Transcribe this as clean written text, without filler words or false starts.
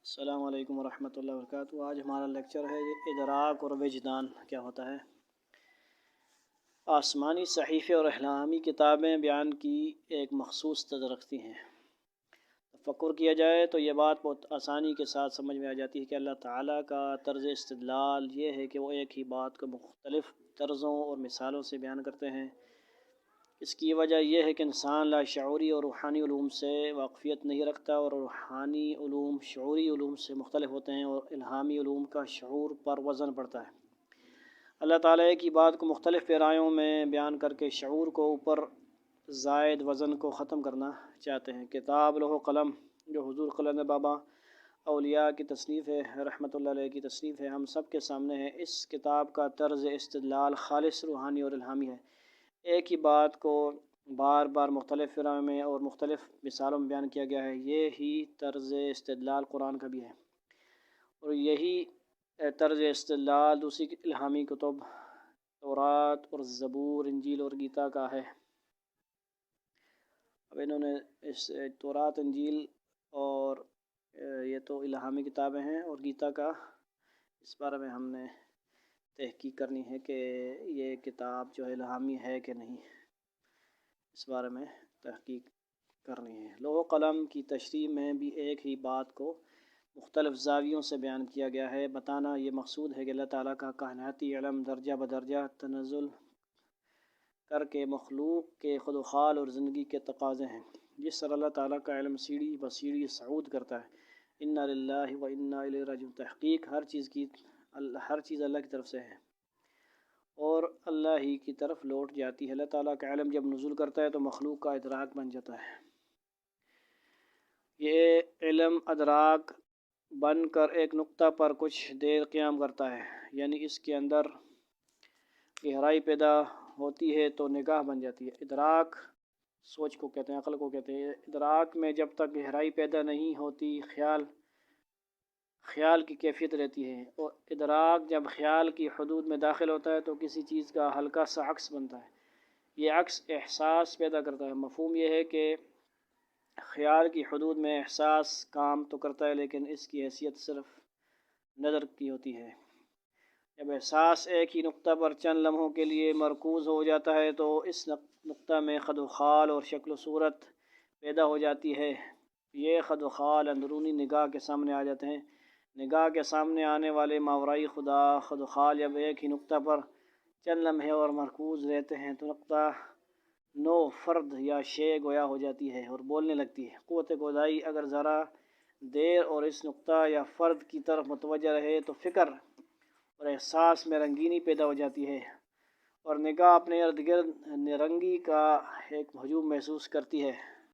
السلام علیکم ورحمۃ اللہ وبرکاتہ۔ آج ہمارا لیکچر ہے ادراک اور وجدان کیا ہوتا ہے۔ آسمانی صحیفے اور الہامی کتابیں بیان کی ایک مخصوص طرز رکھتی ہیں۔ تفکر کیا جائے تو یہ بات بہت آسانی کے ساتھ سمجھ میں آ جاتی ہے کہ اللہ تعالیٰ کا طرز استدلال یہ ہے کہ وہ ایک ہی بات کو مختلف طرزوں اور مثالوں سے بیان کرتے ہیں۔ اس کی وجہ یہ ہے کہ انسان لاشعوری اور روحانی علوم سے واقفیت نہیں رکھتا، اور روحانی علوم شعوری علوم سے مختلف ہوتے ہیں، اور الہامی علوم کا شعور پر وزن پڑتا ہے۔ اللہ تعالیٰ ایک ہی بات کو مختلف پیرایوں میں بیان کر کے شعور کو اوپر زائد وزن کو ختم کرنا چاہتے ہیں۔ کتاب لوح و قلم جو حضور قلند بابا اولیاء کی تصنیف ہے، رحمۃ اللہ علیہ کی تصنیف ہے، ہم سب کے سامنے ہے۔ اس کتاب کا طرز استدلال خالص روحانی اور الہامی ہے۔ ایک ہی بات کو بار بار مختلف پیرایوں میں اور مختلف مثالوں میں بیان کیا گیا ہے۔ یہی طرز استدلال قرآن کا بھی ہے، اور یہی طرز استدلال دوسری الہامی کتب تورات اور زبور، انجیل اور گیتا کا ہے۔ اب انہوں نے اس تورات، انجیل اور یہ تو الہامی کتابیں ہیں، اور گیتا کا اس بارے میں ہم نے تحقیق کرنی ہے کہ یہ کتاب جو ہے الہامی ہے کہ نہیں، اس بارے میں تحقیق کرنی ہے۔ لوح و قلم کی تشریح میں بھی ایک ہی بات کو مختلف زاویوں سے بیان کیا گیا ہے۔ بتانا یہ مقصود ہے کہ اللہ تعالیٰ کا کائناتی علم درجہ بدرجہ تنزل کر کے مخلوق کے خدوخال اور زندگی کے تقاضے ہیں۔ جس طرح اللہ تعالیٰ کا علم سیڑھی بسیڑھی صعود کرتا ہے۔ انا للہ و انا الیہ راجعون، تحقیق ہر چیز اللہ کی طرف سے ہے اور اللہ ہی کی طرف لوٹ جاتی ہے۔ اللہ تعالیٰ کا علم جب نزول کرتا ہے تو مخلوق کا ادراک بن جاتا ہے۔ یہ علم ادراک بن کر ایک نقطہ پر کچھ دیر قیام کرتا ہے، یعنی اس کے اندر گہرائی پیدا ہوتی ہے تو نگاہ بن جاتی ہے۔ ادراک سوچ کو کہتے ہیں، عقل کو کہتے ہیں۔ ادراک میں جب تک گہرائی پیدا نہیں ہوتی خیال کی کیفیت رہتی ہے، اور ادراک جب خیال کی حدود میں داخل ہوتا ہے تو کسی چیز کا ہلکا سا عکس بنتا ہے۔ یہ عکس احساس پیدا کرتا ہے۔ مفہوم یہ ہے کہ خیال کی حدود میں احساس کام تو کرتا ہے، لیکن اس کی حیثیت صرف نظر کی ہوتی ہے۔ جب احساس ایک ہی نقطہ پر چند لمحوں کے لیے مرکوز ہو جاتا ہے تو اس نقطہ میں خد و خال اور شکل و صورت پیدا ہو جاتی ہے۔ یہ خد و خال اندرونی نگاہ کے سامنے آ جاتے ہیں۔ نگاہ کے سامنے آنے والے ماورائی خد و خال جب ایک ہی نقطہ پر چند لمحے اور مرکوز رہتے ہیں تو نقطہ نو فرد یا شے گویا ہو جاتی ہے اور بولنے لگتی ہے۔ قوت گویائی اگر ذرا دیر اور اس نقطہ یا فرد کی طرف متوجہ رہے تو فکر اور احساس میں رنگینی پیدا ہو جاتی ہے، اور نگاہ اپنے ارد گرد رنگی کا ایک ہجوم محسوس کرتی ہے۔